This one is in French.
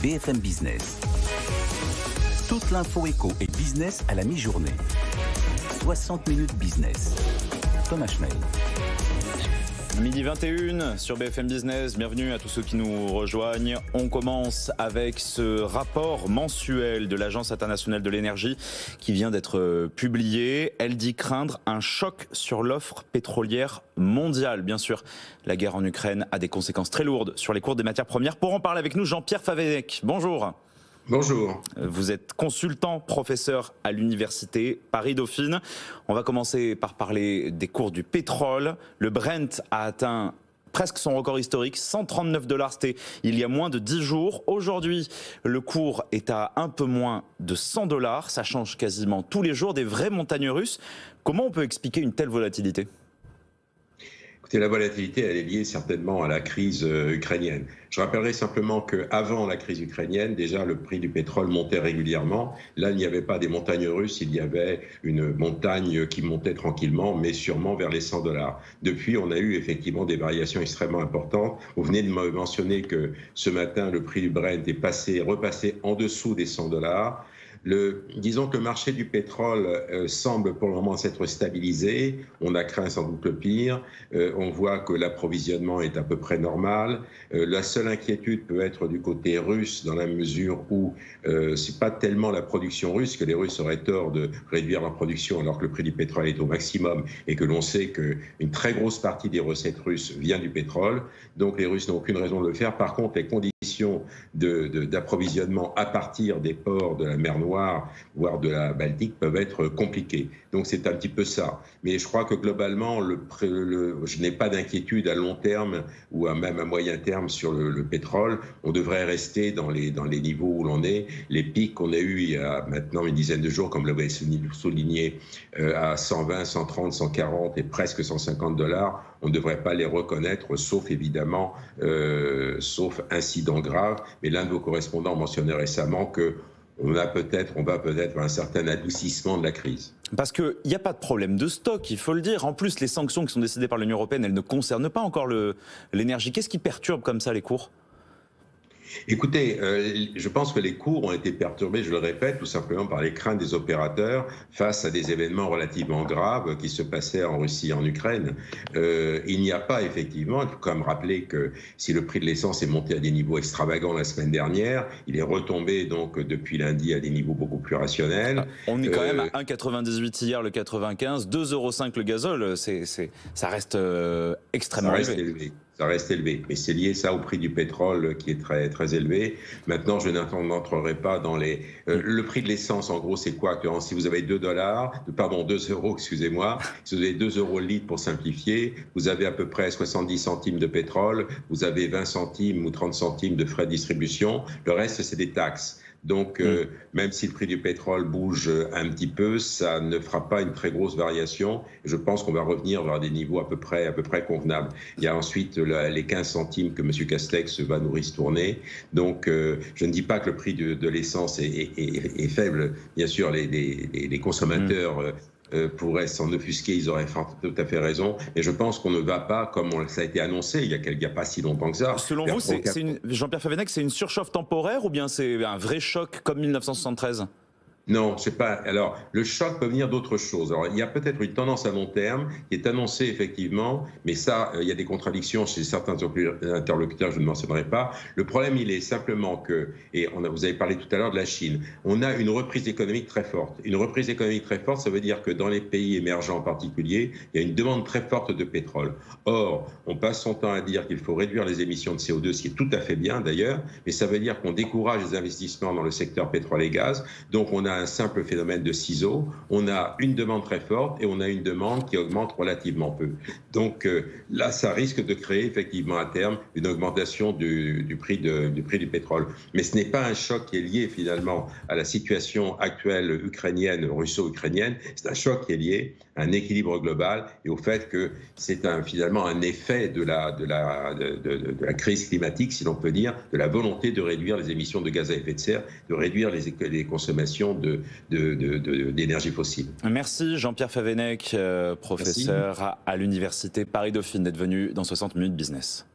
BFM Business. Toute l'info éco et business à la mi-journée. 60 minutes business. Thomas Schmeil. Midi 21 sur BFM Business, bienvenue à tous ceux qui nous rejoignent. On commence avec ce rapport mensuel de l'Agence internationale de l'énergie qui vient d'être publié. Elle dit craindre un choc sur l'offre pétrolière mondiale. Bien sûr, la guerre en Ukraine a des conséquences très lourdes sur les cours des matières premières. Pour en parler avec nous, Jean-Pierre Favennec. Bonjour. Bonjour. Vous êtes consultant, professeur à l'université Paris-Dauphine. On va commencer par parler des cours du pétrole. Le Brent a atteint presque son record historique, 139 $, c'était il y a moins de 10 jours. Aujourd'hui, le cours est à un peu moins de 100 $. Ça change quasiment tous les jours, des vraies montagnes russes. Comment on peut expliquer une telle volatilité ? La volatilité, elle est liée certainement à la crise ukrainienne. Je rappellerai simplement qu'avant la crise ukrainienne, déjà le prix du pétrole montait régulièrement. Là, il n'y avait pas des montagnes russes, il y avait une montagne qui montait tranquillement, mais sûrement vers les 100 $. Depuis, on a eu effectivement des variations extrêmement importantes. Vous venez de me mentionner que ce matin, le prix du Brent est repassé en dessous des 100 $. Disons que le marché du pétrole semble pour le moment s'être stabilisé. On a craint sans doute le pire. On voit que l'approvisionnement est à peu près normal. La seule inquiétude peut être du côté russe dans la mesure où c'est pas tellement la production russe, que les Russes auraient tort de réduire leur production alors que le prix du pétrole est au maximum et que l'on sait qu'une très grosse partie des recettes russes vient du pétrole. Donc les Russes n'ont aucune raison de le faire. Par contre, les conditions d'approvisionnement à partir des ports de la mer Noire, voire de la Baltique, peuvent être compliquées. Donc c'est un petit peu ça. Mais je crois que globalement, je n'ai pas d'inquiétude à long terme ou même à moyen terme sur le pétrole. On devrait rester dans les niveaux où l'on est. Les pics qu'on a eus il y a maintenant une dizaine de jours, comme l'avait souligné, à 120, 130, 140 et presque 150 $, on ne devrait pas les reconnaître, sauf évidemment, sauf incident grave. Mais l'un de vos correspondants mentionnait récemment qu'on va peut-être vers un certain adoucissement de la crise. Parce qu'il n'y a pas de problème de stock, il faut le dire. En plus, les sanctions qui sont décidées par l'Union européenne, elles ne concernent pas encore l'énergie. Qu'est-ce qui perturbe comme ça les cours ? Écoutez, je pense que les cours ont été perturbés, je le répète, tout simplement par les craintes des opérateurs face à des événements relativement graves qui se passaient en Russie et en Ukraine. Il n'y a pas effectivement, il faut quand même rappeler que si le prix de l'essence est monté à des niveaux extravagants la semaine dernière, il est retombé donc depuis lundi à des niveaux beaucoup plus rationnels. On est quand même à 1,98 hier le 95, 2,05 € le gazole, ça reste extrêmement élevé. Ça reste élevé, mais c'est lié ça au prix du pétrole qui est très très élevé. Maintenant, je n'entrerai pas dans les. Le prix de l'essence, en gros, c'est quoi actuellement ? Si vous avez 2 €, excusez-moi, si vous avez 2 € le litre pour simplifier, vous avez à peu près 70 centimes de pétrole, vous avez 20 centimes ou 30 centimes de frais de distribution. Le reste, c'est des taxes. Donc, même si le prix du pétrole bouge un petit peu, ça ne fera pas une très grosse variation. Je pense qu'on va revenir vers des niveaux à peu près convenables. Il y a ensuite les 15 centimes que M. Castex va nous ristourner. Donc, je ne dis pas que le prix de l'essence est faible. Bien sûr, les consommateurs pourraient s'en offusquer, ils auraient tout à fait raison. Et je pense qu'on ne va pas, comme ça a été annoncé il n'y a pas si longtemps que ça. Selon vous, Jean-Pierre Favennec, c'est une surchauffe temporaire ou bien c'est un vrai choc comme 1973 ? Non, c'est pas. Alors, le choc peut venir d'autres choses. Alors, il y a peut-être une tendance à long terme qui est annoncée effectivement, mais ça, il y a des contradictions chez certains interlocuteurs, je ne mentionnerai pas. Le problème, il est simplement que, et vous avez parlé tout à l'heure de la Chine, on a une reprise économique très forte. Une reprise économique très forte, ça veut dire que dans les pays émergents en particulier, il y a une demande très forte de pétrole. Or, on passe son temps à dire qu'il faut réduire les émissions de CO2, ce qui est tout à fait bien d'ailleurs, mais ça veut dire qu'on décourage les investissements dans le secteur pétrole et gaz. Donc, on a un simple phénomène de ciseaux, on a une demande très forte et on a une demande qui augmente relativement peu. Donc là, ça risque de créer effectivement à terme une augmentation du prix du pétrole. Mais ce n'est pas un choc qui est lié finalement à la situation actuelle ukrainienne, russo-ukrainienne, c'est un choc qui est lié à un équilibre global et au fait que c'est finalement un effet de la crise climatique, si l'on peut dire, de la volonté de réduire les émissions de gaz à effet de serre, de réduire les consommations d'énergie fossile. Merci Jean-Pierre Favennec, professeur à l'université Paris-Dauphine, d'être venu dans 60 minutes business.